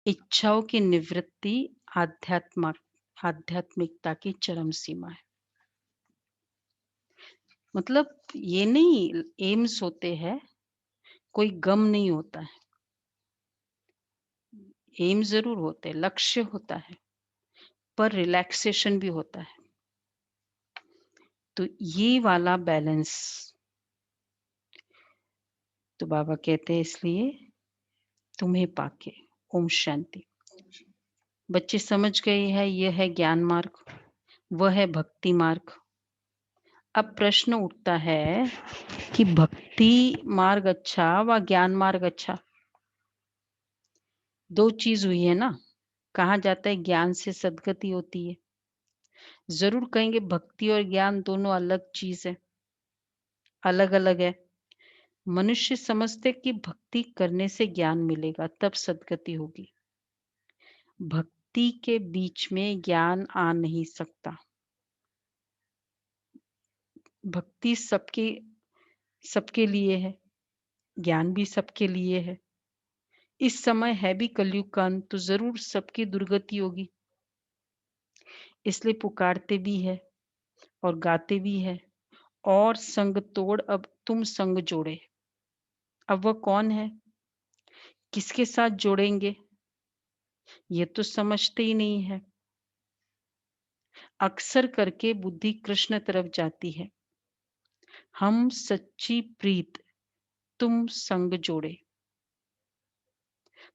इच्छाओं की निवृत्ति आध्यात्मक आध्यात्मिकता की चरम सीमा है। मतलब ये नहीं एम्स होते हैं, कोई गम नहीं होता है। एम ज़रूर होते हैं, लक्ष्य होता है, पर रिलैक्सेशन भी होता है। तो ये वाला बैलेंस तो बाबा कहते हैं इसलिए तुम्हें पाके। ओम शांति। बच्चे समझ गए हैं यह है ज्ञान मार्ग, वह है भक्ति मार्ग। अब प्रश्न उठता है कि भक्ति मार्ग अच्छा व ज्ञान मार्ग अच्छा? दो चीज हुई है ना। कहा जाता है ज्ञान से सद्गति होती है। जरूर कहेंगे भक्ति और ज्ञान दोनों अलग चीज है, अलग अलग है। मनुष्य समझते कि भक्ति करने से ज्ञान मिलेगा, तब सद्गति होगी। भक्ति के बीच में ज्ञान आ नहीं सकता। भक्ति सबके सबके लिए है, ज्ञान भी सबके लिए है। इस समय है भी कलयुग का अंत, तो जरूर सबकी दुर्गति होगी। इसलिए पुकारते भी है और गाते भी है। और संग तोड़ अब तुम संग जोड़े। अब वह कौन है, किसके साथ जोड़ेंगे, ये तो समझते ही नहीं है। अक्सर करके बुद्धि कृष्ण तरफ जाती है। हम सच्ची प्रीत तुम संग जोड़े।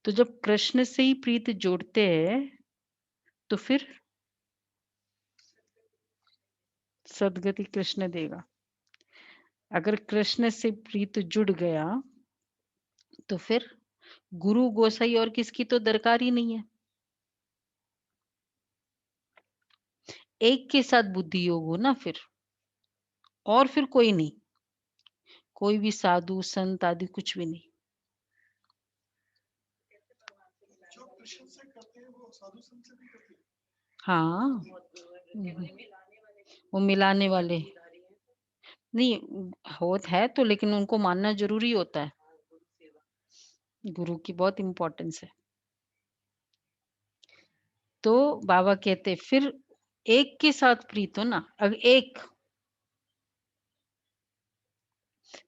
तो जब कृष्ण से ही प्रीत जोड़ते हैं तो फिर सदगति कृष्ण देगा। अगर कृष्ण से प्रीत जुड़ गया तो फिर गुरु गोसाई और किसकी तो दरकार ही नहीं है। एक के साथ बुद्धि योग हो ना फिर, और फिर कोई नहीं, कोई भी साधु संत आदि कुछ भी नहीं। हाँ, वो मिलाने वाले नहीं होत है तो, लेकिन उनको मानना जरूरी होता है। गुरु की बहुत इंपॉर्टेंस है। तो बाबा कहते फिर एक के साथ प्रीत हो ना। अगर एक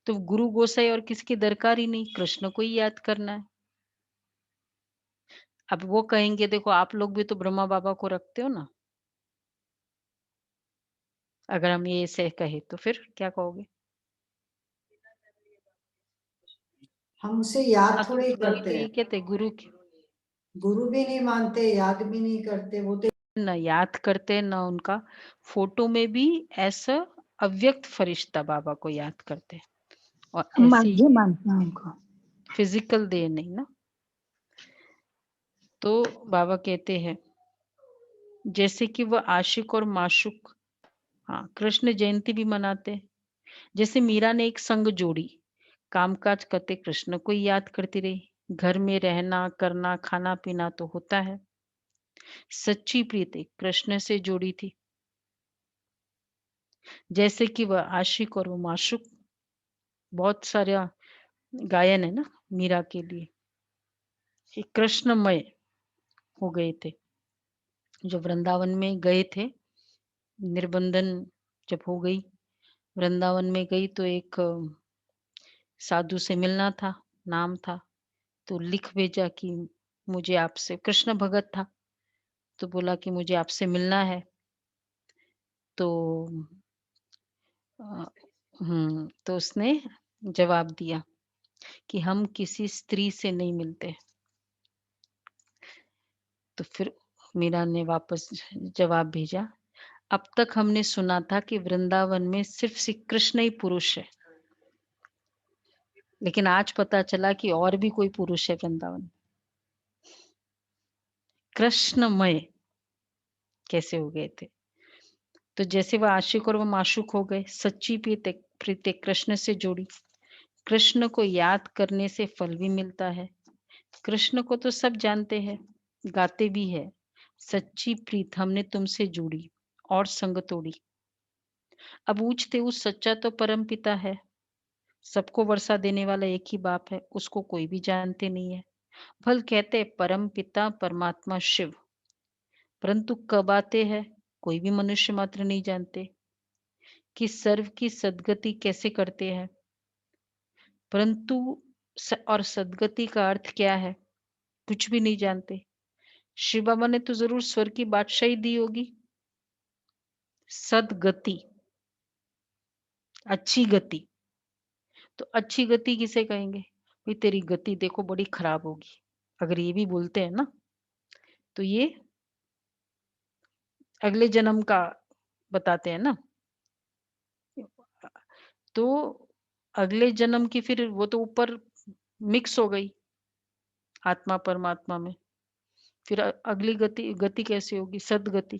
तो गुरु गोसाई और किसकी दरकार ही नहीं, कृष्ण को ही याद करना है। अब वो कहेंगे देखो आप लोग भी तो ब्रह्मा बाबा को रखते हो ना। अगर हम ये ऐसे कहे तो फिर क्या कहोगे? हम उसे याद हाँ तो थोड़े ही वही करते तो हैं। ये कहते गुरु की गुरु भी नहीं मानते, याद भी नहीं करते, वो तो न याद करते न उनका फोटो में भी ऐसा अव्यक्त फरिश्ता बाबा को याद करते और हम ऐसे ही माध्य मानते हैं उनको। फिजिकल देह नहीं ना। तो बाबा कहते हैं जैसे कि वह आशिक और माशुक, हाँ कृष्ण जयंती भी मनाते हैं। जैसे मीरा ने एक संग जोड़ी, कामकाज करते कृष्ण को ही याद करती रही। घर में रहना करना खाना पीना तो होता है। सच्ची प्रीति कृष्ण से जोड़ी थी। जैसे कि वह आशिक और वो माशुक, बहुत सारा गायन है ना मीरा के लिए। ये कृष्णमय हो गए थे। जो वृंदावन में गए थे, निर्बंधन जब हो गई, वृंदावन में गई तो एक साधु से मिलना था, नाम था, तो लिख भेजा कि मुझे आपसे, कृष्ण भगत था, तो बोला कि मुझे आपसे मिलना है। तो तो उसने जवाब दिया कि हम किसी स्त्री से नहीं मिलते। तो फिर मीरा ने वापस जवाब भेजा, अब तक हमने सुना था कि वृंदावन में सिर्फ श्री कृष्ण ही पुरुष है, लेकिन आज पता चला कि और भी कोई पुरुष है वृंदावन में। कृष्णमय कैसे हो गए थे? तो जैसे वह आशिक और वह माशूक हो गए, सच्ची प्रीति कृष्ण से जोड़ी। कृष्ण को याद करने से फल भी मिलता है। कृष्ण को तो सब जानते हैं, गाते भी है, सच्ची प्रीत हमने तुमसे जोड़ी और संग तोड़ी। अब ऊंचते उस सच्चा तो परम पिता है, सबको वर्षा देने वाला एक ही बाप है, उसको कोई भी जानते नहीं है। फल कहते हैं परम पिता परमात्मा शिव, परंतु कब आते हैं कोई भी मनुष्य मात्र नहीं जानते, कि सर्व की सद्गति कैसे करते हैं, परंतु और सद्गति का अर्थ क्या है कुछ भी नहीं जानते। शिव बाबा ने तो जरूर स्वर की बादशाही दी होगी। सद्गति, अच्छी गति, तो अच्छी गति किसे कहेंगे? भाई तेरी गति देखो बड़ी खराब होगी, अगर ये भी बोलते हैं ना तो ये अगले जन्म का बताते हैं ना। तो अगले जन्म की फिर वो तो ऊपर मिक्स हो गई आत्मा परमात्मा में, फिर अगली गति गति कैसे होगी? सद्गति।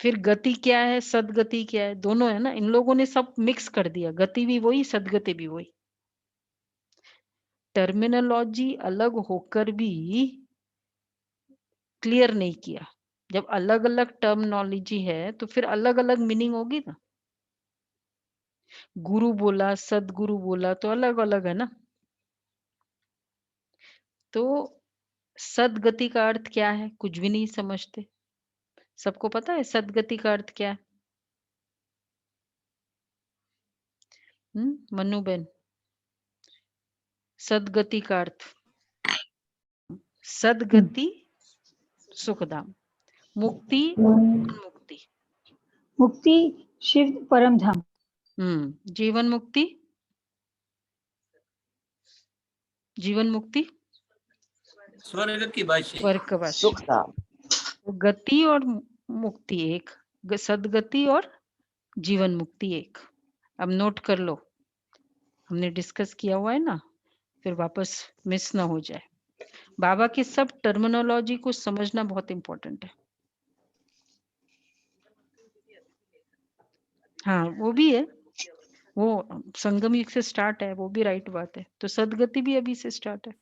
फिर गति क्या है, सद्गति क्या है? दोनों है ना, इन लोगों ने सब मिक्स कर दिया, गति भी वही सद्गति भी वही। टर्मिनोलॉजी अलग होकर भी क्लियर नहीं किया। जब अलग-अलग टर्मिनोलॉजी है तो फिर अलग-अलग मीनिंग होगी ना। गुरु बोला, सद्गुरु बोला तो अलग-अलग है ना। तो सद्गति का अर्थ क्या है? कुछ भी नहीं समझते। सबको पता है सद्गति का अर्थ क्या है? मन्नू बेन, सद्गति का अर्थ? सद्गति सुखधाम, मुक्ति मुक्ति। मुक्ति शिव परम धाम। जीवन मुक्ति, जीवन मुक्ति स्वर्ग की बादशाही, स्वर्गवासी। सुखधाम। तो गति और मुक्ति एक, सदगति और जीवन मुक्ति एक। अब नोट कर लो, हमने डिस्कस किया हुआ है ना, फिर वापस मिस ना हो जाए। बाबा की सब टर्मिनोलॉजी को समझना बहुत इंपॉर्टेंट है। हाँ वो भी है, वो संगम युग से स्टार्ट है, वो भी राइट बात है। तो सदगति भी अभी से स्टार्ट है।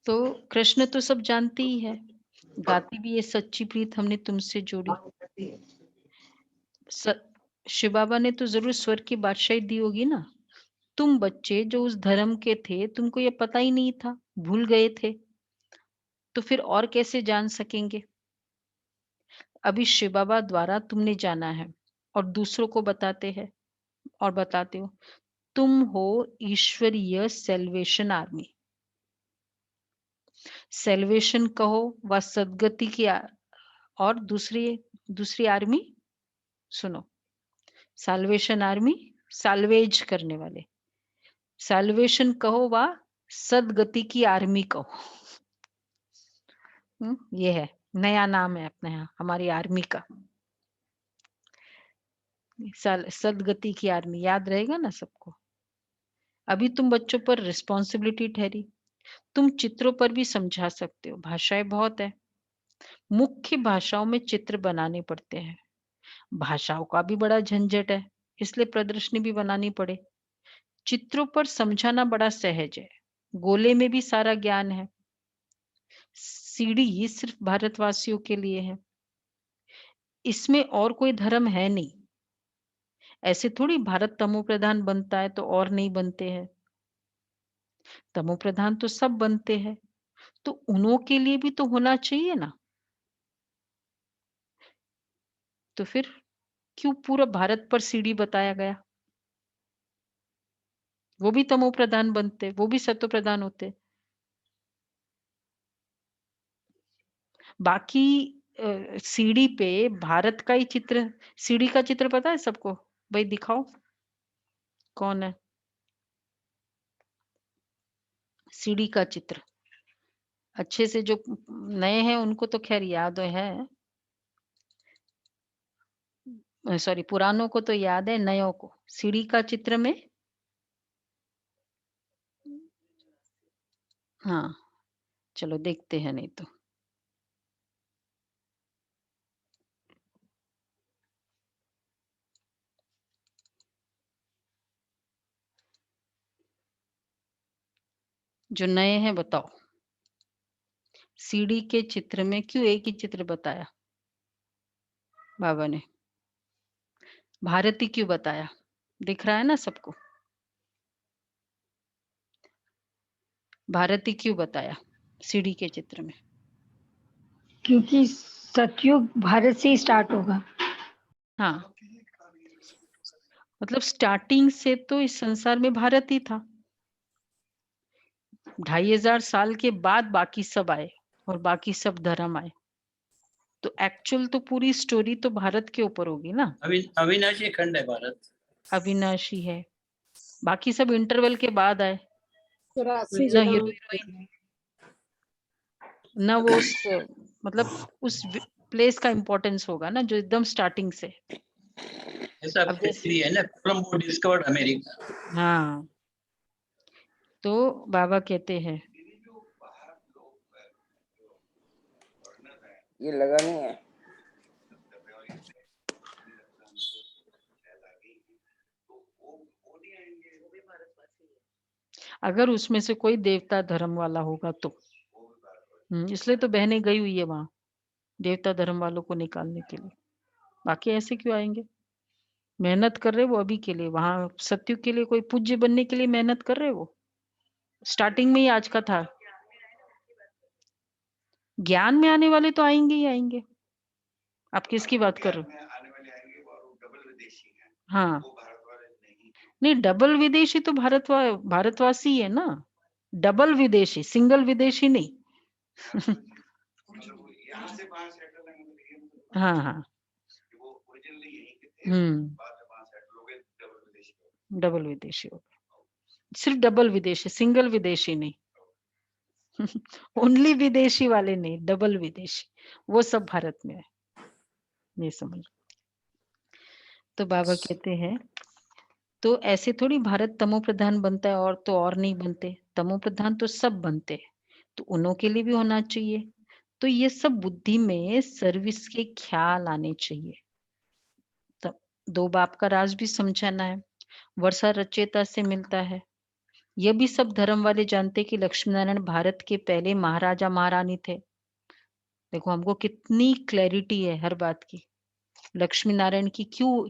तो कृष्ण तो सब जानते ही है, गाती भी ये सच्ची प्रीत हमने तुमसे जोड़ी। शिव बाबा ने तो जरूर स्वर की बादशाही दी होगी ना। तुम बच्चे जो उस धर्म के थे, तुमको ये पता ही नहीं था, भूल गए थे, तो फिर और कैसे जान सकेंगे? अभी शिव बाबा द्वारा तुमने जाना है और दूसरों को बताते हैं और बताते हो। तुम हो ईश्वरीय सेल्वेशन आर्मी। सेल्वेशन कहो व सदगति की और दूसरी आर्मी सुनो, साल्वेशन आर्मी, साल्वेज करने वाले। साल्वेशन कहो व सदगति की आर्मी कहो। ये है नया नाम है अपने यहाँ हमारी आर्मी का, सदगति की आर्मी। याद रहेगा ना सबको। अभी तुम बच्चों पर रिस्पॉन्सिबिलिटी ठहरी। तुम चित्रों पर भी समझा सकते हो, भाषाएं बहुत है, मुख्य भाषाओं में चित्र बनाने पड़ते हैं। भाषाओं का भी बड़ा झंझट है, इसलिए प्रदर्शनी भी बनानी पड़े। चित्रों पर समझाना बड़ा सहज है, गोले में भी सारा ज्ञान है। सीढ़ी सिर्फ भारतवासियों के लिए है, इसमें और कोई धर्म है नहीं। ऐसे थोड़ी भारत तमो प्रधान बनता है तो और नहीं बनते हैं। तमो प्रधान तो सब बनते हैं, तो उन्हों के लिए भी तो होना चाहिए ना। तो फिर क्यों पूरा भारत पर सीढ़ी बताया गया? वो भी तमो प्रधान बनते, वो भी सत्व प्रधान होते। बाकी सीढ़ी पे भारत का ही चित्र, सीढ़ी का चित्र पता है सबको? भाई दिखाओ कौन है सीढ़ी का चित्र? अच्छे से जो नए हैं उनको तो खैर याद है, सॉरी पुरानों को तो याद है, नयों को सीढ़ी का चित्र में। हाँ चलो देखते हैं नहीं तो। जो नए हैं बताओ, सीढ़ी के चित्र में क्यों एक ही चित्र बताया बाबा ने? भारती क्यों बताया? दिख रहा है ना सबको? भारती क्यों बताया सीढ़ी के चित्र में? क्योंकि सतयुग भारत से ही स्टार्ट होगा। हाँ, मतलब स्टार्टिंग से तो इस संसार में भारत ही था। 2500 साल के बाद बाकी सब आए और बाकी सब धर्म आए। तो एक्चुअल तो पूरी स्टोरी तो भारत के ऊपर होगी ना। अविनाशी खंड है भारत। अविनाशी है, बाकी सब इंटरवल के बाद आए। न हीरो हीरोइन, न वो उस मतलब उस प्लेस का इम्पोर्टेंस होगा ना जो एकदम स्टार्टिंग से। ऐसा अब जैसे है ना, कोलंबो डिस्कवर्ड अमेरिका। हाँ, तो बाबा कहते हैं ये लगा नहीं है। अगर उसमें से कोई देवता धर्म वाला होगा तो इसलिए तो बहनें गई हुई है वहां देवता धर्म वालों को निकालने के लिए। बाकी ऐसे क्यों आएंगे? मेहनत कर रहे वो अभी के लिए, वहां सत्युग के लिए कोई पूज्य बनने के लिए मेहनत कर रहे वो। स्टार्टिंग में ही आज का था। ज्ञान में आने वाले तो आएंगे ही आएंगे। आप किसकी बात कर रहे हो? हाँ, नहीं डबल विदेशी तो भारतवासी है ना। डबल विदेशी, सिंगल विदेशी नहीं। हाँ हाँ, डबल विदेशी हो, सिर्फ डबल विदेशी, सिंगल विदेशी नहीं। ओनली विदेशी वाले नहीं, डबल विदेशी, वो सब भारत में है, ये समझ। तो बाबा कहते हैं तो ऐसे थोड़ी भारत तमो प्रधान बनता है और तो और नहीं बनते। तमो प्रधान तो सब बनते हैं, तो उन्हों के लिए भी होना चाहिए। तो ये सब बुद्धि में सर्विस के ख्याल आने चाहिए। तब दो बाप का राज भी समझाना है। वर्षा रचेता से मिलता है। यह भी सब धर्म वाले जानते कि लक्ष्मी नारायण भारत के पहले महाराजा महारानी थे। देखो हमको कितनी क्लैरिटी है हर बात की। लक्ष्मी नारायण की क्यों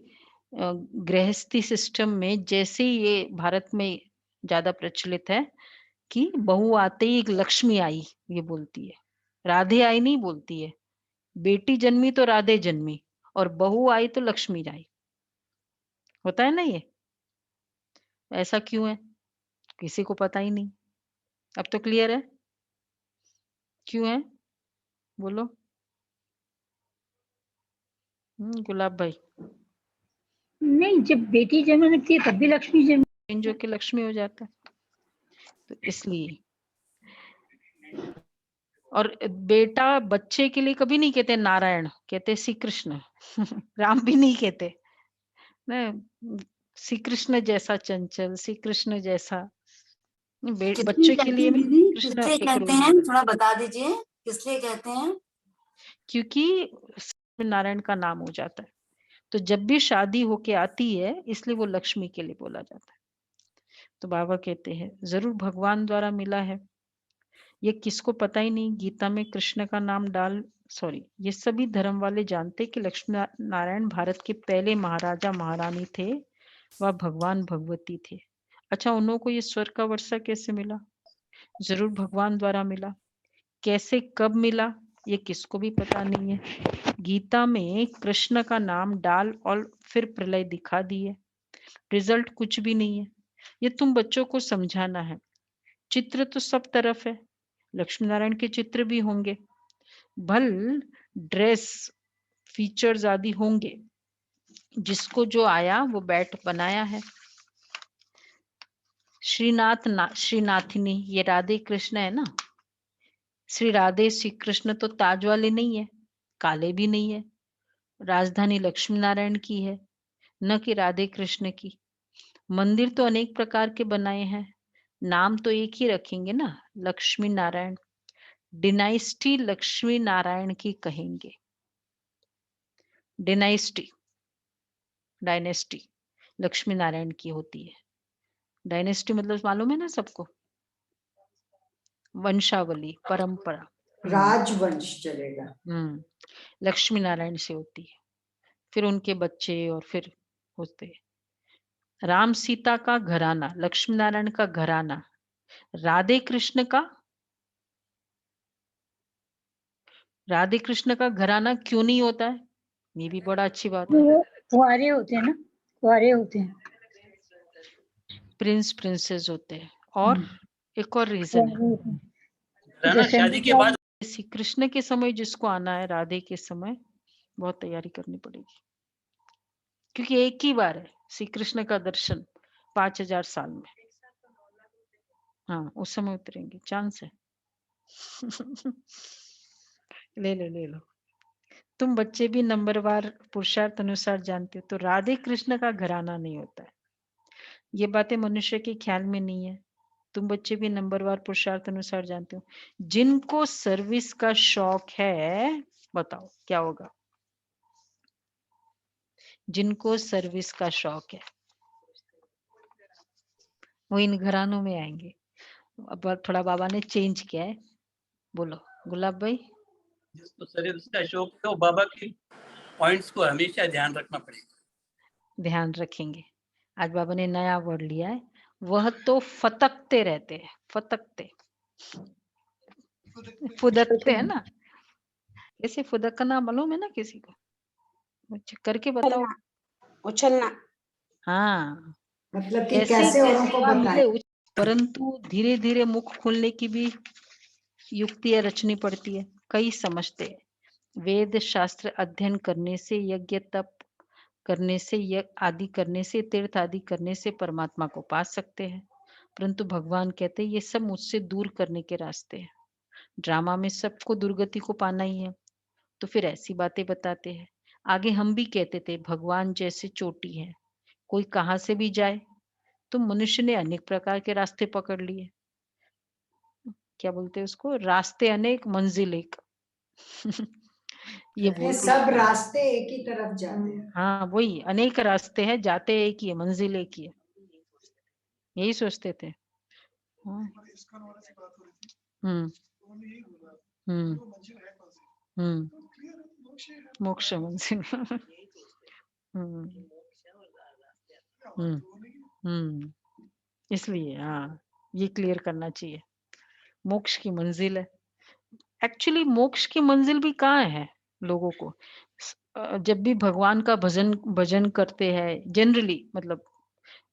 गृहस्थी सिस्टम में जैसे ये भारत में ज्यादा प्रचलित है कि बहू आते ही एक लक्ष्मी आई, ये बोलती है। राधे आई नहीं बोलती है। बेटी जन्मी तो राधे जन्मी और बहू आई तो लक्ष्मी आई। होता है ना ये? ऐसा क्यों है? किसी को पता ही नहीं। अब तो क्लियर है क्यों है, बोलो। गुलाब भाई। नहीं, जब बेटी जन्म लेती है तब भी लक्ष्मी जन्म। जो कि लक्ष्मी हो जाता है, तो इसलिए। और बेटा बच्चे के लिए कभी नहीं कहते नारायण, कहते श्री कृष्ण। राम भी नहीं कहते ना, श्री कृष्ण जैसा चंचल, श्री कृष्ण जैसा। कितनी बच्चे के कहते लिए हैं भी दीदी, कृष्ण किसलिए एक कहते रोल हैं, मॉडल। थोड़ा बता दीजिए किसलिए कहते हैं? क्योंकि नारायण का नाम हो जाता है, तो जब भी शादी होके आती है इसलिए वो लक्ष्मी के लिए बोला जाता है। तो बाबा कहते हैं जरूर भगवान द्वारा मिला है, ये किसको पता ही नहीं। गीता में कृष्ण का नाम डाल ये सभी धर्म वाले जानते कि लक्ष्मी नारायण भारत के पहले महाराजा महारानी थे, वह भगवान भगवती थे। अच्छा, उन्हों को ये स्वर्ग का वर्षा कैसे मिला? जरूर भगवान द्वारा मिला। कैसे कब मिला ये किसको भी पता नहीं है। गीता में कृष्ण का नाम डाल और फिर प्रलय दिखा दिए, रिजल्ट कुछ भी नहीं है। ये तुम बच्चों को समझाना है। चित्र तो सब तरफ है, लक्ष्मी नारायण के चित्र भी होंगे, भल ड्रेस फीचर्स आदि होंगे, जिसको जो आया वो बैठ बनाया है। श्रीनाथिनी ये राधे कृष्ण है ना। श्री राधे श्री कृष्ण तो ताज वाले नहीं है, काले भी नहीं है। राजधानी लक्ष्मी नारायण की है, न कि राधे कृष्ण की। मंदिर तो अनेक प्रकार के बनाए हैं, नाम तो एक ही रखेंगे ना, लक्ष्मी नारायण। डिनाइस्टी लक्ष्मी नारायण की कहेंगे। डायनेस्टी लक्ष्मी नारायण की होती है। डायनेस्टी मतलब मालूम है ना सबको, वंशावली, परंपरा। राजवंश चलेगा। लक्ष्मी नारायण से होती है, फिर उनके बच्चे और फिर होते हैं। राम सीता का घराना, लक्ष्मी नारायण का घराना, राधे कृष्ण का घराना क्यों नहीं होता है? ये भी बड़ा अच्छी बात है। वो कुंवारे होते हैं ना, कुंवारे होते हैं। प्रिंस प्रिंसेस होते हैं। और एक और रीजन है, कुंवारे होते हैं। घराना जैसे शादी के बाद श्री कृष्ण के समय जिसको आना है, राधे के समय बहुत तैयारी करनी पड़ेगी, क्योंकि एक ही बार है श्री कृष्ण का दर्शन 5000 साल में। हाँ, उस समय उतरेंगे, चांस है। ले लो। तुम बच्चे भी नंबरवार पुरुषार्थ अनुसार जानते हो, तो राधे कृष्ण का घराना नहीं होता है। ये बातें मनुष्य के ख्याल में नहीं है। तुम बच्चे भी नंबरवार पुरुषार्थ अनुसार जानते हो। जिनको सर्विस का शौक है, बताओ क्या होगा? जिनको सर्विस का शौक है वो इन घरानों में आएंगे। अब थोड़ा बाबा ने चेंज किया है, बोलो गुलाब भाई। जिसको शरीर का शौक है वो बाबा के पॉइंट्स को हमेशा ध्यान रखना पड़ेगा। ध्यान रखेंगे। आज बाबा ने नया वर्ड लिया है, वह तो फतकते रहते हैं, फतकते फुदकते है ना। ऐसे फुदकना मालूम है ना किसी को? कुछ करके बताओ। उछलना। हाँ, मतलब कि ऐसे कैसे औरों को सेवा बताए। मिले, परंतु धीरे धीरे मुख खोलने की भी युक्तियां रचनी पड़ती है। कई समझते हैं वेद शास्त्र अध्ययन करने से, यज्ञ तप करने से, आदि करने से, तीर्थ आदि करने से परमात्मा को पा सकते हैं, परंतु भगवान कहते हैं ये सब मुझसे दूर करने के रास्ते हैं। ड्रामा में सबको दुर्गति को पाना ही है, तो फिर ऐसी बातें बताते हैं। आगे हम भी कहते थे भगवान जैसे चोटी है, कोई कहां से भी जाए, तो मनुष्य ने अनेक प्रकार के रास्ते पकड़ लिए। क्या बोलते हैं उसको? रास्ते अनेक, मंजिल एक। ये कहते हैं बोलते सब रास्ते एक ही तरफ जाते हैं। हाँ, वही अनेक रास्ते हैं, जाते एक ही है, मंजिल एक ही है, यही सोचते थे। हाँ। हम्म हम्म हम्म मोक्ष मंजिल। हम्म हम्म हम्म इसलिए हाँ, ये क्लियर करना चाहिए। मोक्ष की मंजिल है, एक्चुअली मोक्ष की मंजिल भी कहाँ है लोगों को? जब भी भगवान का भजन भजन करते हैं जनरली, मतलब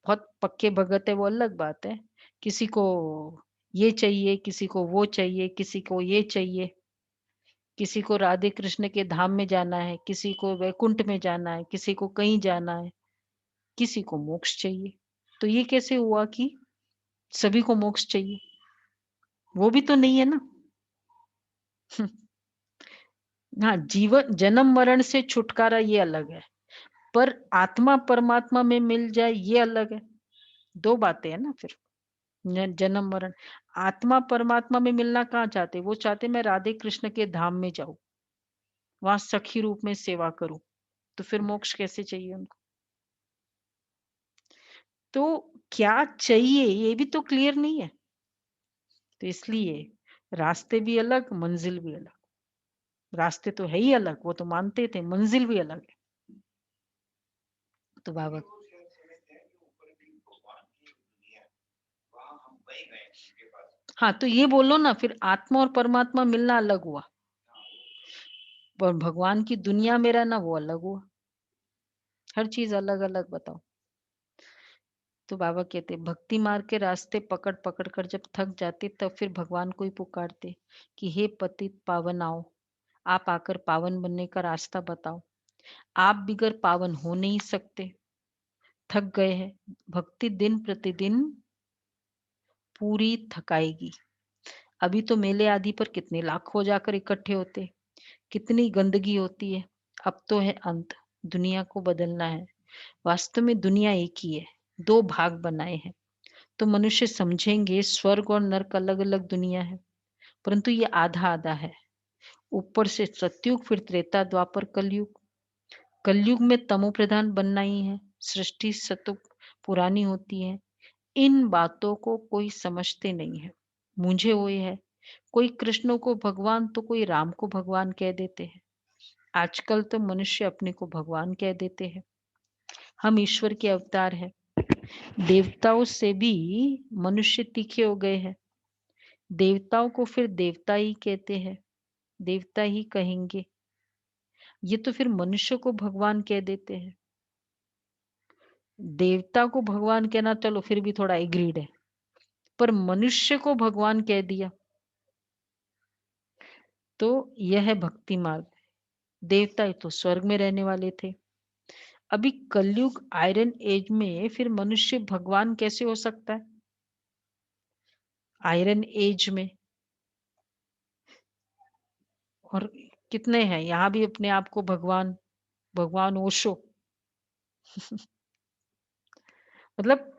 बहुत पक्के भगत है वो अलग बात है। किसी को ये चाहिए, किसी को वो चाहिए, किसी को ये चाहिए, किसी को राधे कृष्ण के धाम में जाना है, किसी को वैकुंठ में जाना है, किसी को कहीं जाना है, किसी को मोक्ष चाहिए। तो ये कैसे हुआ कि सभी को मोक्ष चाहिए? वो भी तो नहीं है ना। हाँ, जीवन जन्म मरण से छुटकारा ये अलग है, पर आत्मा परमात्मा में मिल जाए ये अलग है। दो बातें है ना फिर। जन्म मरण, आत्मा परमात्मा में मिलना कहाँ चाहते? वो चाहते मैं राधे कृष्ण के धाम में जाऊं, वहां सखी रूप में सेवा करूं, तो फिर मोक्ष कैसे चाहिए उनको? तो क्या चाहिए ये भी तो क्लियर नहीं है। तो इसलिए रास्ते भी अलग, मंजिल भी अलग। रास्ते तो है ही अलग, वो तो मानते थे, मंजिल भी अलग है। तो बाबा हाँ, तो ये बोलो ना फिर, आत्मा और परमात्मा मिलना अलग हुआ, पर भगवान की दुनिया में रहना वो अलग हुआ। हर चीज अलग अलग बताओ। तो बाबा कहते भक्ति मार्ग के रास्ते पकड़ पकड़ कर जब थक जाते, तब फिर भगवान को ही पुकारते कि हे पतित पावन आओ, आप आकर पावन बनने का रास्ता बताओ। आप बिगर पावन हो नहीं सकते, थक गए हैं। भक्ति दिन प्रतिदिन पूरी थकाएगी। अभी तो मेले आदि पर कितने लाखों जाकर इकट्ठे होते, कितनी गंदगी होती है। अब तो है अंत, दुनिया को बदलना है। वास्तव में दुनिया एक ही है, दो भाग बनाए हैं, तो मनुष्य समझेंगे स्वर्ग और नरक अलग अलग दुनिया है, परंतु ये आधा आधा है। ऊपर से सतयुग, फिर त्रेता, द्वापर, कलयुग। कलयुग में तमो प्रधान बनना ही है। सृष्टि सतुग पुरानी होती है। इन बातों को कोई समझते नहीं है, मुझे वो है। कोई कृष्ण को भगवान तो कोई राम को भगवान कह देते हैं। आजकल तो मनुष्य अपने को भगवान कह देते हैं। हम ईश्वर के अवतार हैं, देवताओं से भी मनुष्य तीखे हो गए हैं। देवताओं को फिर देवता ही कहते हैं, देवता ही कहेंगे। ये तो फिर मनुष्य को भगवान कह देते हैं। देवता को भगवान कहना चलो फिर भी थोड़ा एग्रीड है, पर मनुष्य को भगवान कह दिया तो यह है भक्ति मार्ग। देवता तो स्वर्ग में रहने वाले थे। अभी कलयुग आयरन एज में फिर मनुष्य भगवान कैसे हो सकता है? आयरन एज में और कितने हैं यहाँ भी अपने आप को भगवान भगवान ओशो मतलब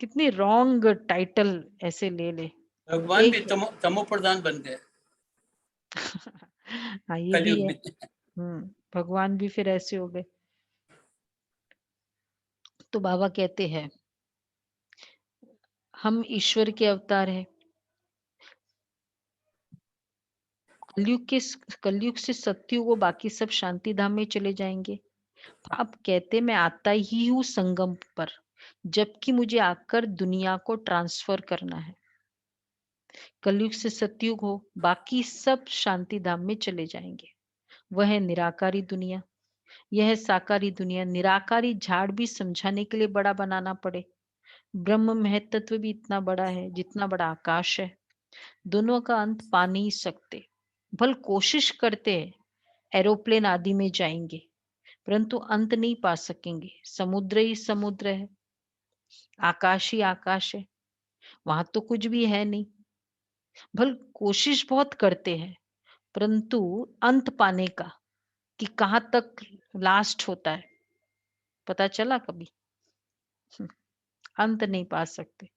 कितनी रॉन्ग टाइटल ऐसे ले ले। भगवान भी एक तमो प्रधान बन गए हाँ ये भी कलयुग है। में। भगवान भी फिर ऐसे हो गए। तो बाबा कहते हैं हम ईश्वर के अवतार हैं। कलयुग से सतयुग वो बाकी सब शांति धाम में चले जाएंगे। अब कहते मैं आता ही हूँ संगम पर, जबकि मुझे आकर दुनिया को ट्रांसफर करना है। कलयुग से सतयुग हो, बाकी सब शांति धाम में चले जाएंगे। वह है निराकारी दुनिया, यह है साकारी दुनिया। निराकारी झाड़ भी समझाने के लिए बड़ा बनाना पड़े। ब्रह्म महत्व भी इतना बड़ा है जितना बड़ा आकाश है। दोनों का अंत पा नहीं सकते। भल कोशिश करते हैं, एरोप्लेन आदि में जाएंगे, परंतु अंत नहीं पा सकेंगे। समुद्र ही समुद्र है, आकाश ही आकाश है, वहां तो कुछ भी है नहीं। भल कोशिश बहुत करते हैं, परंतु अंत पाने का कि कहाँ तक लास्ट होता है पता चला कभी? अंत नहीं पा सकते।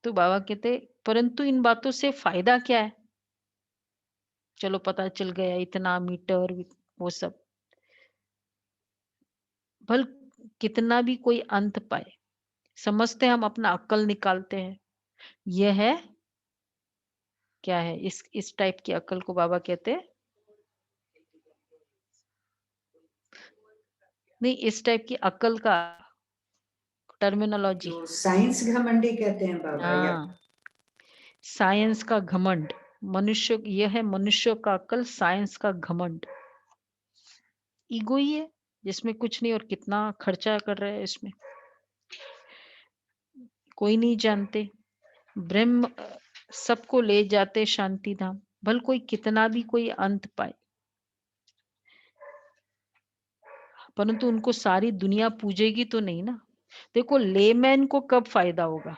तो बाबा कहते परंतु इन बातों से फायदा क्या है? चलो पता चल गया इतना मीटर वो सब, भल कितना भी कोई अंत पाए, समझते हम अपना अक्ल निकालते हैं। यह है क्या है? इस टाइप की अक्ल को बाबा कहते हैं नहीं, इस टाइप की अक्ल का टर्मिनोलॉजी। जो साइंस घमंडी कहते हैं बाबा या हाँ, साइंस का घमंड। मनुष्य यह है मनुष्य का अक्ल, साइंस का घमंड। ईगो ही है जिसमें कुछ नहीं, और कितना खर्चा कर रहे हैं इसमें कोई नहीं जानते। ब्रह्म सबको ले जाते शांति धाम, भल कोई कितना भी कोई अंत पाए, परंतु उनको सारी दुनिया पूजेगी तो नहीं ना। देखो लेमैन को कब फायदा होगा?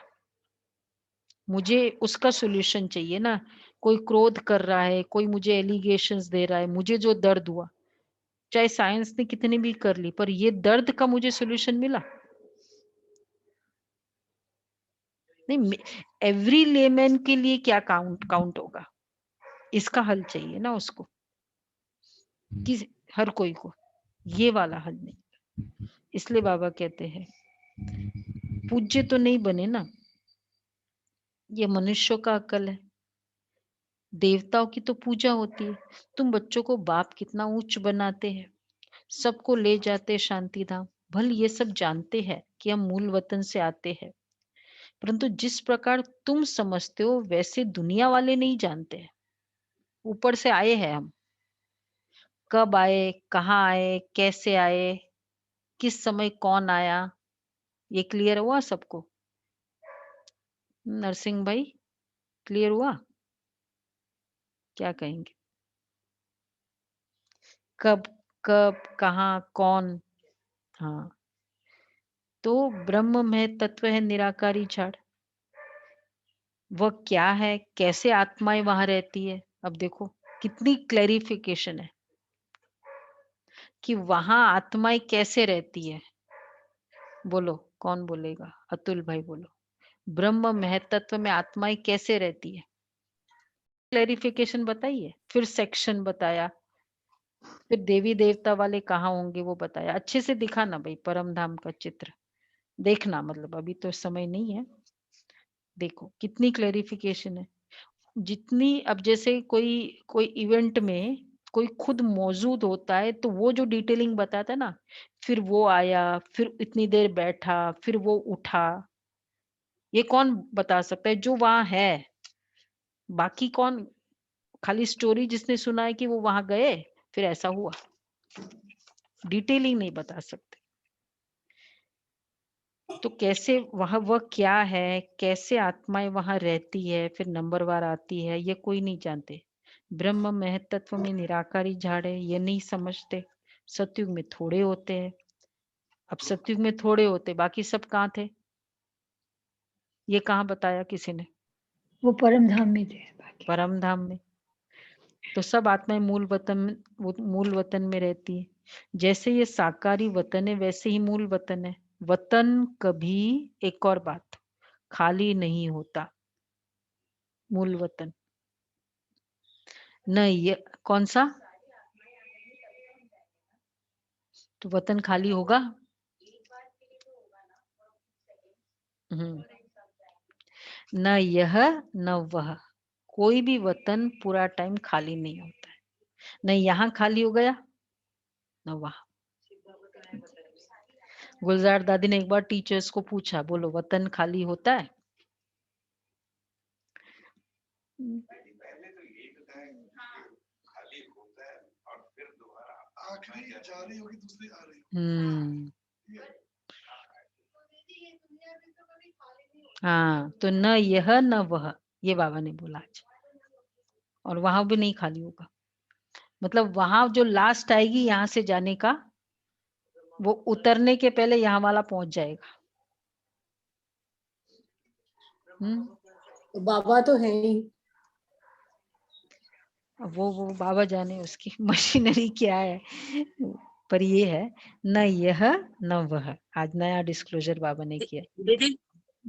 मुझे उसका सॉल्यूशन चाहिए ना। कोई क्रोध कर रहा है, कोई मुझे एलिगेशंस दे रहा है, मुझे जो दर्द हुआ, चाहे साइंस ने कितनी भी कर ली, पर ये दर्द का मुझे सॉल्यूशन मिला नहीं। एवरी लेमैन के लिए क्या काउंट होगा? इसका हल चाहिए ना उसको, किस हर कोई को ये वाला हल नहीं। इसलिए बाबा कहते हैं पूज्य तो नहीं बने ना, ये मनुष्यों का अकल है। देवताओं की तो पूजा होती है। तुम बच्चों को बाप कितना ऊंच बनाते हैं, सबको ले जाते शांति धाम। भल ये सब जानते हैं कि हम मूल वतन से आते हैं, परंतु जिस प्रकार तुम समझते हो वैसे दुनिया वाले नहीं जानते हैं। ऊपर से आए हैं हम, कब आए, कहाँ आए, कैसे आए, किस समय कौन आया, ये क्लियर हुआ सबको? नरसिंह भाई क्लियर हुआ? क्या कहेंगे? कब कब कहाँ कौन? हाँ, तो ब्रह्म में तत्व है निराकारी झाड़। वह क्या है, कैसे आत्माएं वहां रहती है? अब देखो कितनी क्लैरिफिकेशन है कि वहां आत्माएं कैसे रहती है। बोलो कौन बोलेगा? अतुल भाई बोलो, ब्रह्म महतत्व में आत्माएं कैसे रहती है? क्लैरिफिकेशन बताइए। फिर सेक्शन बताया, फिर देवी देवता वाले कहाँ होंगे वो बताया। अच्छे से दिखाना भाई परम धाम का चित्र देखना, मतलब अभी तो समय नहीं है। देखो कितनी क्लैरिफिकेशन है। जितनी अब जैसे कोई कोई इवेंट में कोई खुद मौजूद होता है तो वो जो डिटेलिंग बताता है ना, फिर वो आया, फिर इतनी देर बैठा, फिर वो उठा, ये कौन बता सकता है? जो वहां है। बाकी कौन? खाली स्टोरी जिसने सुना है कि वो वहां गए फिर ऐसा हुआ, डिटेलिंग नहीं बता सकते। तो कैसे वहां वह क्या है, कैसे आत्माएं वहां रहती है, फिर नंबरवार आती है, ये कोई नहीं जानते। ब्रह्म महतत्व में निराकारी झाड़ है, ये नहीं समझते। सतयुग में थोड़े होते हैं। अब सतयुग में थोड़े होते, बाकी सब कहाँ थे? ये कहाँ बताया किसी ने? वो परम धाम में थे बाकी। परम धाम में। तो सब आत्माएं मूल वतन में रहती है। जैसे ये साकारी वतन है वैसे ही मूल वतन है। वतन कभी, एक और बात, खाली नहीं होता। मूल वतन नहीं, ये कौन सा? तो वतन खाली होगा? न यह न वह, कोई भी वतन पूरा टाइम खाली नहीं होता है। न यहाँ खाली हो गया न वहाँ। गुलजार दादी ने एक बार टीचर्स को पूछा, बोलो वतन खाली होता है? हाँ, तो न यह न वह, ये बाबा ने बोला आज। और वहां भी नहीं खाली होगा। मतलब वहां जो लास्ट आएगी यहाँ से जाने का, वो उतरने के पहले यहाँ वाला पहुंच जाएगा। तो बाबा तो है ही। अब वो बाबा जाने उसकी मशीनरी क्या है, पर ये है न यह न वह। आज नया डिस्क्लोजर बाबा ने किया। दीदी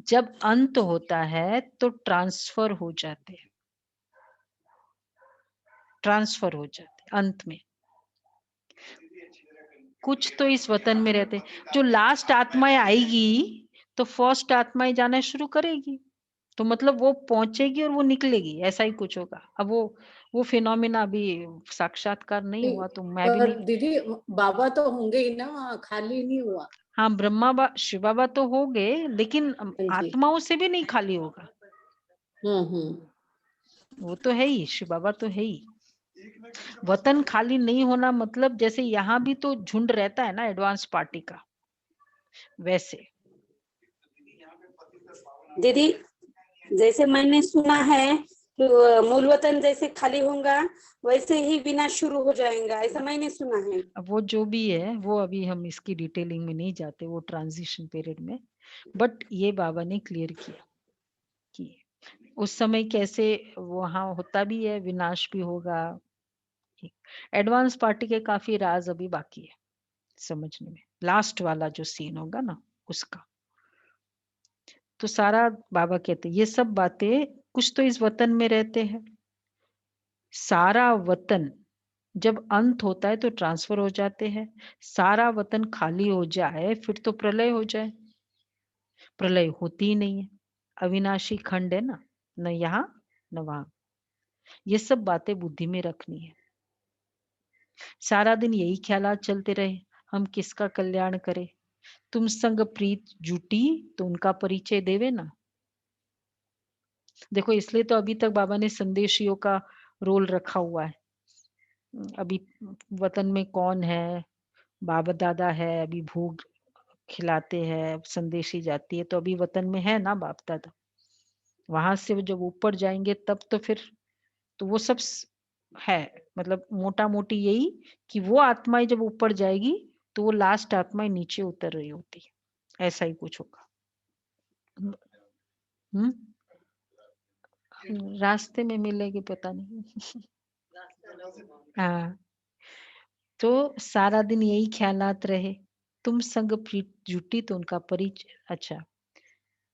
जब अंत होता है तो ट्रांसफर हो जाते हैं, ट्रांसफर हो जाते अंत में। कुछ तो इस वतन में रहते, जो लास्ट आत्माएं आएगी तो फर्स्ट आत्माएं जाना शुरू करेगी, तो मतलब वो पहुंचेगी और वो निकलेगी, ऐसा ही कुछ होगा। अब वो फिनोमिना अभी साक्षात्कार नहीं हुआ तो मैं भी पर नहीं। दीदी बाबा तो होंगे ही ना, वहाँ खाली नहीं हुआ। हाँ, शिव बाबा तो हो गए, लेकिन हाँ जी। आत्माओं से भी नहीं खाली होगा। वो तो है ही, शिव बाबा तो है ही। वतन खाली नहीं होना मतलब जैसे यहाँ भी तो झुंड रहता है ना एडवांस पार्टी का, वैसे। दीदी जैसे मैंने सुना है कि मूल वतन जैसे खाली होगा वैसे ही विनाश शुरू हो जाएगा, ऐसा मैंने सुना है। अब वो जो भी है वो अभी हम इसकी डिटेलिंग में नहीं जाते, वो ट्रांजिशन पीरियड में। बट ये बाबा ने क्लियर किया कि उस समय कैसे वहां होता भी है, विनाश भी होगा। एडवांस पार्टी के काफी राज अभी बाकी है समझने में। लास्ट वाला जो सीन होगा ना उसका तो सारा बाबा कहते ये सब बातें, कुछ तो इस वतन में रहते हैं। सारा वतन जब अंत होता है तो ट्रांसफर हो जाते हैं। सारा वतन खाली हो जाए फिर तो प्रलय हो जाए। प्रलय होती ही नहीं है, अविनाशी खंड है ना, न यहाँ न वहां। ये सब बातें बुद्धि में रखनी है। सारा दिन यही ख्यालात चलते रहे, हम किसका कल्याण करें। तुम संग प्रीत जुटी तो उनका परिचय देवे ना। देखो इसलिए तो अभी तक बाबा ने संदेशियों का रोल रखा हुआ है। अभी वतन में कौन है, बाबा दादा है, अभी भोग खिलाते हैं, संदेशी जाती है, तो अभी वतन में है ना बाप दादा। वहां से जब ऊपर जाएंगे तब तो फिर तो वो सब है। मतलब मोटा मोटी यही कि वो आत्माएं जब ऊपर जाएगी तो वो लास्ट आत्माएं नीचे उतर रही होती है, ऐसा ही कुछ होगा। हम्म रास्ते में मिलेगी पता नहीं। हाँ, तो सारा दिन यही ख्यालात रहे, तुम संग प्रीत जुटी तो उनका परिचय। अच्छा,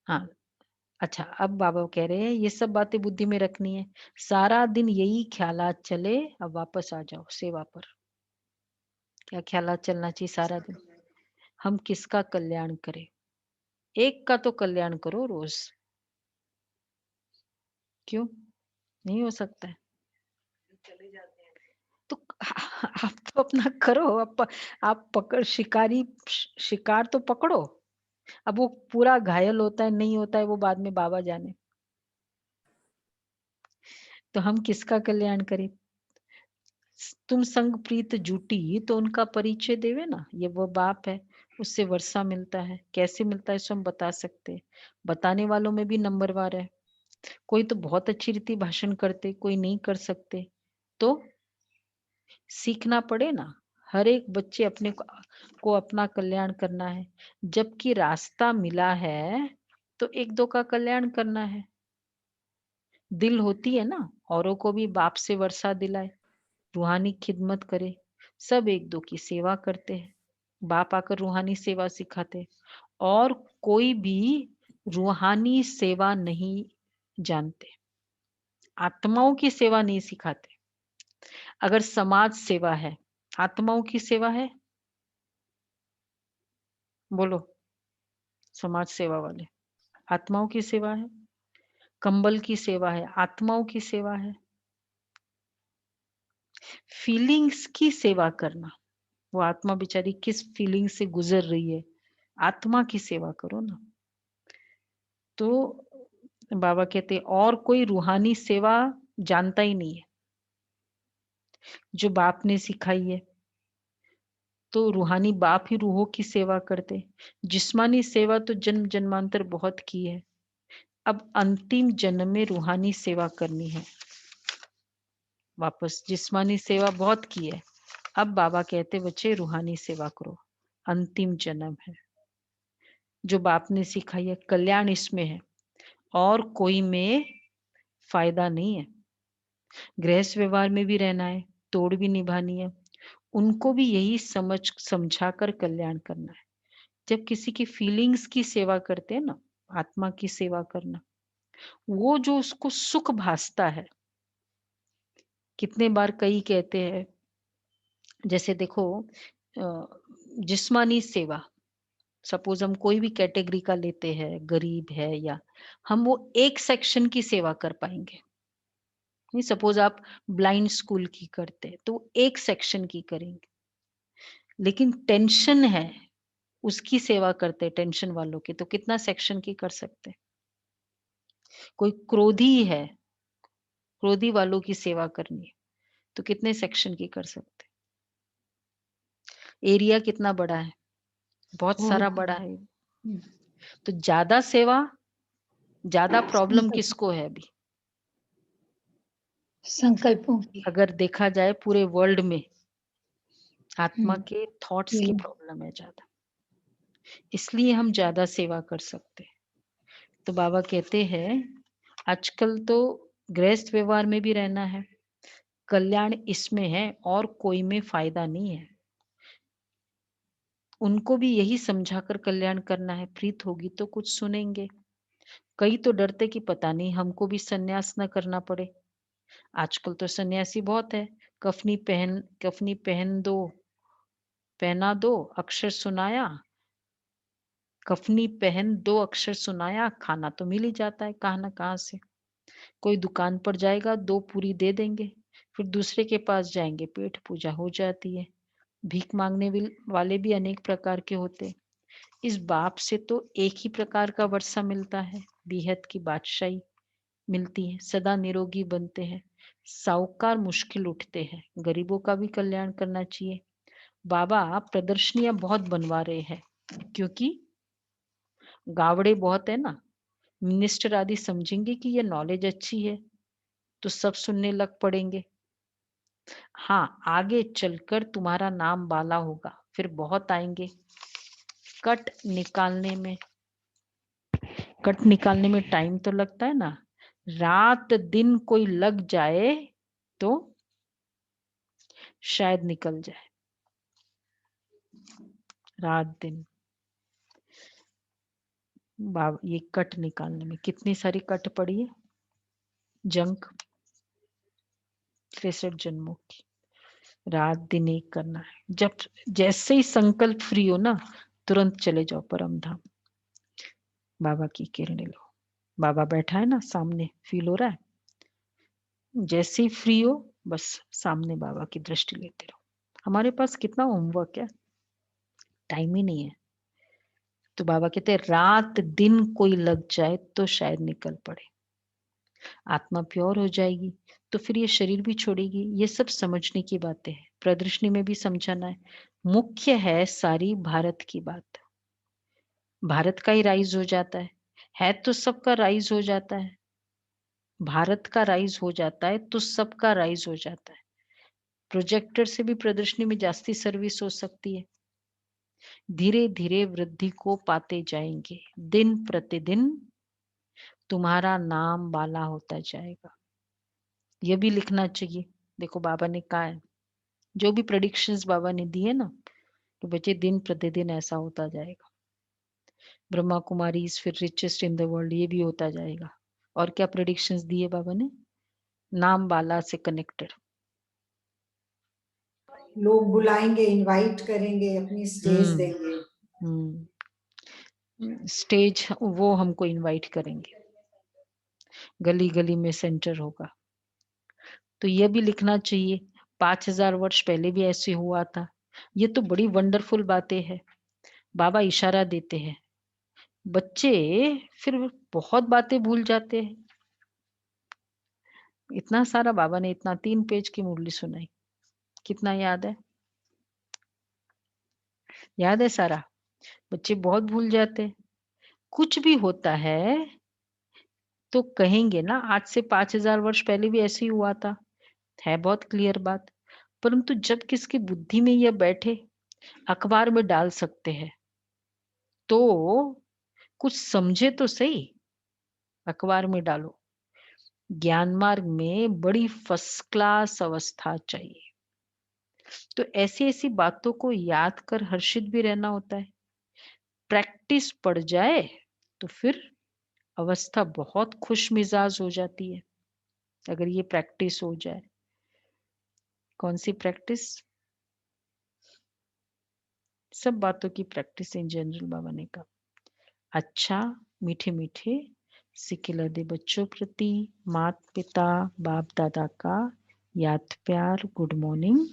हाँ, अच्छा, अब बाबा कह रहे हैं ये सब बातें बुद्धि में रखनी है। सारा दिन यही ख्यालात चले, अब वापस आ जाओ सेवा पर। क्या ख्यालात चलना चाहिए सारा दिन? हम किसका कल्याण करें? एक का तो कल्याण करो रोज। क्यों नहीं हो सकता है? तो आप तो अपना करो, आप पकड़ शिकार तो पकड़ो। अब वो पूरा घायल होता है नहीं होता है वो बाद में बाबा जाने। तो हम किसका कल्याण करें? तुम संग प्रीत जुटी तो उनका परिचय देवे ना, ये वो बाप है, उससे वर्षा मिलता है। कैसे मिलता है इसको हम बता सकते हैं। बताने वालों में भी नंबरवार है। कोई तो बहुत अच्छी रीति भाषण करते, कोई नहीं कर सकते, तो सीखना पड़े ना। हर एक बच्चे अपने को अपना कल्याण करना है। जबकि रास्ता मिला है तो एक दो का कल्याण करना है। दिल होती है ना, औरों को भी बाप से वर्षा दिलाए, रूहानी खिदमत करे। सब एक दो की सेवा करते हैं। बाप आकर रूहानी सेवा सिखाते, और कोई भी रूहानी सेवा नहीं जानते, आत्माओं की सेवा नहीं सिखाते। अगर समाज सेवा है, आत्माओं की सेवा है? बोलो, समाज सेवा वाले, आत्माओं की सेवा है। कंबल की सेवा है, आत्माओं की सेवा है। फीलिंग्स की सेवा करना, वो आत्मा बेचारी किस फीलिंग से गुजर रही है, आत्मा की सेवा करो ना। तो बाबा कहते और कोई रूहानी सेवा जानता ही नहीं है जो बाप ने सिखाई है। तो रूहानी बाप ही रूहों की सेवा करते। जिस्मानी सेवा तो जन्म जन्मांतर बहुत की है, अब अंतिम जन्म में रूहानी सेवा करनी है। वापस जिस्मानी सेवा बहुत की है, अब बाबा कहते बच्चे रूहानी सेवा करो, अंतिम जन्म है। जो बाप ने सिखाई है, कल्याण इसमें है और कोई में फायदा नहीं है। गृहस्थ व्यवहार में भी रहना है, तोड़ भी निभानी है, उनको भी यही समझा कर कल्याण करना है। जब किसी की फीलिंग्स की सेवा करते हैं ना, आत्मा की सेवा करना, वो जो उसको सुख भासता है। कितने बार कई कहते हैं, जैसे देखो जिस्मानी सेवा, सपोज हम कोई भी कैटेगरी का लेते हैं, गरीब है या, हम वो एक सेक्शन की सेवा कर पाएंगे नहीं। सपोज आप ब्लाइंड स्कूल की करते तो एक सेक्शन की करेंगे, लेकिन टेंशन है उसकी सेवा करते, टेंशन वालों की, तो कितना सेक्शन की कर सकते। कोई क्रोधी है, क्रोधी वालों की सेवा करनी है तो कितने सेक्शन की कर सकते। एरिया कितना बड़ा है, बहुत सारा बड़ा है। तो ज्यादा सेवा, ज्यादा प्रॉब्लम किसको है अभी? संकल्पों की। अगर देखा जाए पूरे वर्ल्ड में आत्मा के थॉट्स की प्रॉब्लम है ज्यादा, इसलिए हम ज्यादा सेवा कर सकते हैं। तो बाबा कहते हैं आजकल तो गृहस्थ व्यवहार में भी रहना है, कल्याण इसमें है और कोई में फायदा नहीं है। उनको भी यही समझाकर कल्याण करना है। प्रीत होगी तो कुछ सुनेंगे। कई तो डरते कि पता नहीं हमको भी सन्यास न करना पड़े। आजकल तो सन्यासी बहुत है, कफनी पहन दो, पहना दो, अक्षर सुनाया, कफनी पहन दो अक्षर सुनाया, खाना तो मिल ही जाता है कहाँ ना कहाँ से। कोई दुकान पर जाएगा, 2 पूरी दे देंगे, फिर दूसरे के पास जाएंगे, पेट पूजा हो जाती है। भीख मांगने वाले भी अनेक प्रकार के होते। इस बाप से तो एक ही प्रकार का वर्षा मिलता है, बेहद की बादशाही मिलती है, सदा निरोगी बनते हैं। साहूकार मुश्किल उठते हैं, गरीबों का भी कल्याण करना चाहिए। बाबा प्रदर्शनियां बहुत बनवा रहे हैं, क्योंकि गावड़े बहुत है ना, मिनिस्टर आदि समझेंगे कि ये नॉलेज अच्छी है तो सब सुनने लग पड़ेंगे। हाँ, आगे चलकर तुम्हारा नाम बाला होगा, फिर बहुत आएंगे। कट निकालने में टाइम तो लगता है ना। रात दिन कोई लग जाए तो शायद निकल जाए। रात दिन ये कट निकालने में कितनी सारी कट पड़ी है, जंक 63 जन्मों की। रात दिन एक करना है। जब जैसे ही संकल्प फ्री हो ना, तुरंत चले जाओ परम धाम, बाबा की किरणें लो। बाबा बैठा है ना सामने, फील हो रहा है। जैसे ही फ्री हो बस सामने बाबा की दृष्टि लेते रहो। हमारे पास कितना होमवर्क है, टाइम ही नहीं है। तो बाबा कहते हैं रात दिन कोई लग जाए तो शायद निकल पड़े। आत्मा प्योर हो जाएगी तो फिर ये शरीर भी छोड़ेगी। ये सब समझने की बातें हैं, प्रदर्शनी में भी समझाना है। मुख्य है सारी भारत की बात। भारत का ही राइज हो जाता है तो सबका राइज हो जाता है। भारत का राइज हो जाता है तो सबका राइज हो जाता है। प्रोजेक्टर से भी प्रदर्शनी में जास्ती सर्विस हो सकती है। धीरे धीरे वृद्धि को पाते जाएंगे। दिन प्रतिदिन तुम्हारा नाम बाला होता जाएगा। यह भी लिखना चाहिए। देखो बाबा ने कहा है, जो भी प्रेडिक्शंस बाबा ने दिए ना, तो बच्चे दिन प्रतिदिन ऐसा होता जाएगा। ब्रह्मा कुमारी फिर रिचेस्ट इन द वर्ल्ड, ये भी होता जाएगा। और क्या प्रेडिक्शंस दिए बाबा ने? नाम बाला से कनेक्टेड। लोग बुलाएंगे, इनवाइट करेंगे, अपनी स्टेज देंगे। स्टेज वो हमको इनवाइट करेंगे, गली गली में सेंटर होगा। तो यह भी लिखना चाहिए 5000 वर्ष पहले भी ऐसे हुआ था। ये तो बड़ी वंडरफुल बातें हैं। बाबा इशारा देते हैं, बच्चे फिर बहुत बातें भूल जाते हैं। इतना सारा बाबा ने इतना 3 पेज की मुरली सुनाई, कितना याद है? याद है सारा? बच्चे बहुत भूल जाते हैं। कुछ भी होता है तो कहेंगे ना, आज से 5000 वर्ष पहले भी ऐसे ही हुआ था, है बहुत क्लियर बात। परंतु जब किसकी बुद्धि में यह बैठे, अखबार में डाल सकते हैं, तो कुछ समझे तो सही। अखबार में डालो। ज्ञान मार्ग में बड़ी फर्स्ट क्लास अवस्था चाहिए। तो ऐसी ऐसी बातों को याद कर हर्षित भी रहना होता है। प्रैक्टिस पड़ जाए तो फिर अवस्था बहुत खुश मिजाज हो जाती है। अगर ये प्रैक्टिस हो जाए। कौन सी प्रैक्टिस? सब बातों की प्रैक्टिस इन जनरल बाबा ने कहा। अच्छा, मीठे मीठे सिकिलदे बच्चों प्रति मात पिता बाप दादा का याद प्यार गुड मॉर्निंग।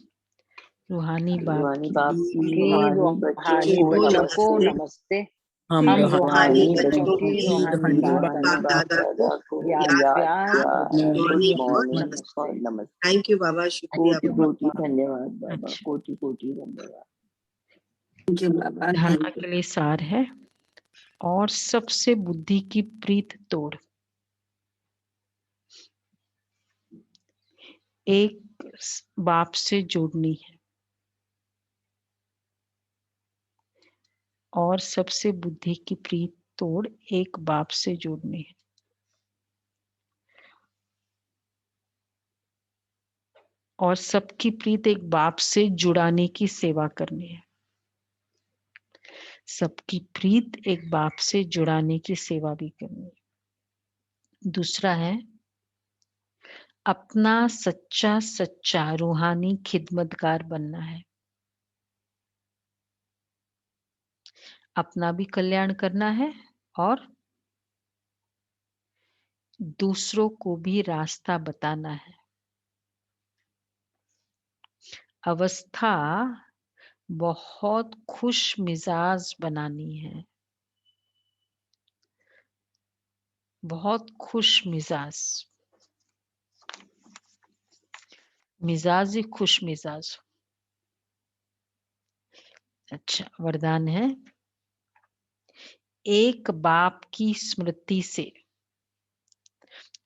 रूहानी बाप रूहानी की बाप की रूहानी बच्चों बच्चों को को नमस्ते। नमस्ते। हम हम रूहानी रूहानी बच्चों बच्चों की की रूहानी रूहानी बाप बाप दादा को दादा को याद याद प्यार प्यार गुड गुड मॉर्निंग मॉर्निंग और नमस्ते। नमस्ते। थैंक यू बाबा, शुक्रिया कोटि बाबा। कोटि धन्यवाद बाबा, अच्छा, कोटि कोटि धन्यवाद। थैंक यू बाबा, धारणा थैंक के लिए सार है। और सबसे बुद्धि की प्रीत तोड़। एक बाप से जोड़नी है। और सबसे बुद्धि की प्रीत तोड़ एक बाप से जोड़नी है। और सबकी प्रीत एक बाप से जुड़ाने की सेवा करनी है। सबकी प्रीत एक बाप से जुड़ाने की सेवा भी करनी है। दूसरा है अपना सच्चा सच्चा रूहानी खिदमतगार बनना है। अपना भी कल्याण करना है और दूसरों को भी रास्ता बताना है। अवस्था बहुत खुश मिजाज बनानी है। बहुत खुश मिजाज, मिजाज ही खुश मिजाज। अच्छा, वरदान है एक बाप की स्मृति से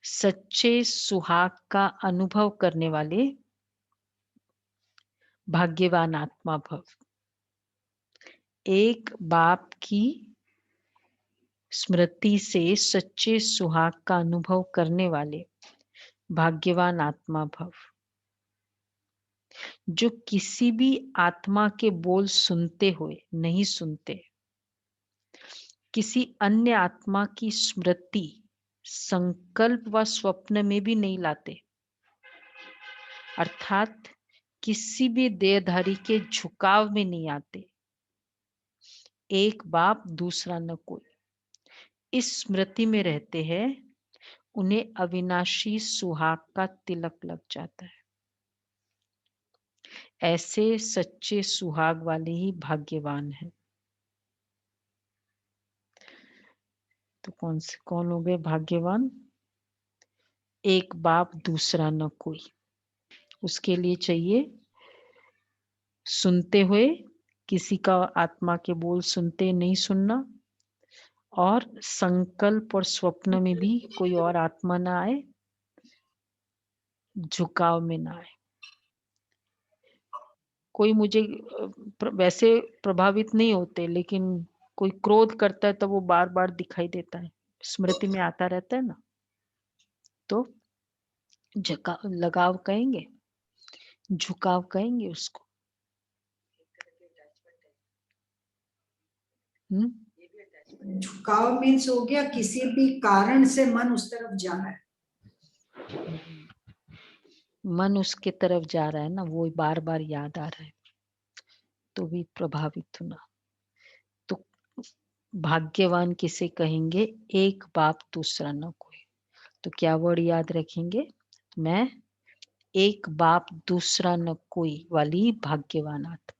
सच्चे सुहाग का अनुभव करने वाले भाग्यवान आत्मा भव। एक बाप की स्मृति से सच्चे सुहाग का अनुभव करने वाले भाग्यवान आत्मा भव। जो किसी भी आत्मा के बोल सुनते हुए नहीं सुनते, किसी अन्य आत्मा की स्मृति संकल्प व स्वप्न में भी नहीं लाते, अर्थात किसी भी देहधारी के झुकाव में नहीं आते। एक बाप दूसरा न कोई, इस स्मृति में रहते हैं, उन्हें अविनाशी सुहाग का तिलक लग जाता है। ऐसे सच्चे सुहाग वाले ही भाग्यवान हैं। तो कौन हो गए भाग्यवान? एक बाप दूसरा न कोई। उसके लिए चाहिए सुनते हुए किसी का आत्मा के बोल सुनते नहीं सुनना, और संकल्प और स्वप्न में भी कोई और आत्मा ना आए, झुकाव में ना आए। कोई मुझे वैसे प्रभावित नहीं होते, लेकिन कोई क्रोध करता है तो वो बार बार दिखाई देता है, स्मृति में आता रहता है ना, तो लगाव कहेंगे, झुकाव कहेंगे उसको। झुकाव मीन्स हो गया किसी भी कारण से मन उस तरफ जा रहा है, मन उसके तरफ जा रहा है ना, वो बार बार याद आ रहा है, तो भी प्रभावित होना। तो भाग्यवान किसे कहेंगे? एक बाप दूसरा न कोई। तो क्या वर्ड याद रखेंगे? मैं एक बाप दूसरा न कोई वाली भाग्यवान आत्मा।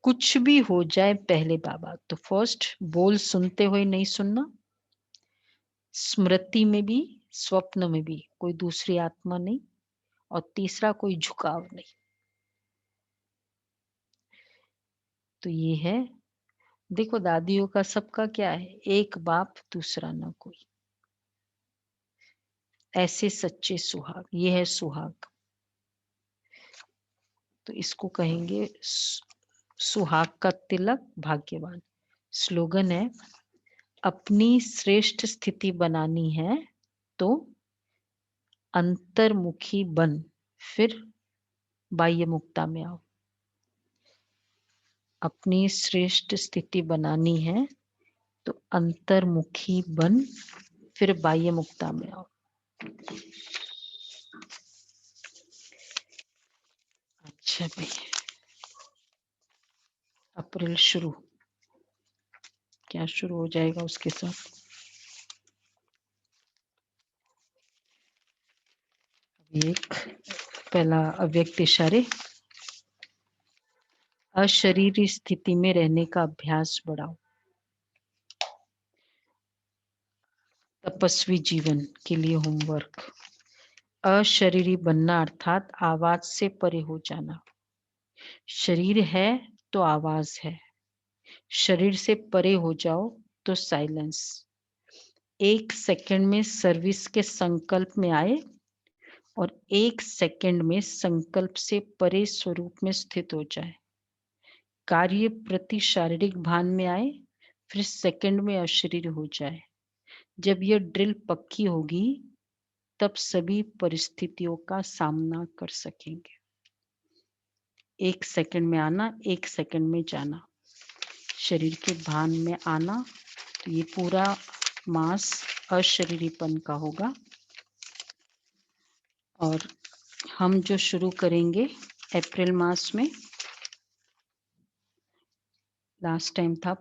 कुछ भी हो जाए पहले बाबा, तो फर्स्ट बोल सुनते हुए नहीं सुनना, स्मृति में भी स्वप्न में भी कोई दूसरी आत्मा नहीं, और तीसरा कोई झुकाव नहीं। तो ये है, देखो दादियों का सबका क्या है? एक बाप दूसरा न कोई, ऐसे सच्चे सुहाग। ये है सुहाग। तो इसको कहेंगे सुहाग का तिलक भाग्यवान। स्लोगन है, अपनी श्रेष्ठ स्थिति बनानी है तो अंतर्मुखी बन, फिर बाह्य मुक्ता में आओ। अपनी श्रेष्ठ स्थिति बनानी है तो अंतर्मुखी बन, फिर बाह्य मुक्ता में आओ। अच्छा भाई, अप्रैल शुरू, क्या शुरू हो जाएगा उसके साथ? एक पहला अव्यक्त इशारे, अशरीरी स्थिति में रहने का अभ्यास बढ़ाओ। तपस्वी जीवन के लिए होमवर्क, अशरीरी बनना अर्थात आवाज से परे हो जाना। शरीर है तो आवाज है, शरीर से परे हो जाओ तो साइलेंस। एक सेकंड में सर्विस के संकल्प में आए और एक सेकंड में संकल्प से परे स्वरूप में स्थित हो जाए। कार्य प्रति शारीरिक भान में आए, फिर सेकंड में अशरीर हो जाए। जब यह ड्रिल पक्की होगी तब सभी परिस्थितियों का सामना कर सकेंगे। एक सेकंड में आना, एक सेकंड में जाना, शरीर के भान में आना। तो ये पूरा मास अशरीरीपन का होगा। और हम जो शुरू करेंगे अप्रैल मास में, लास्ट टाइम था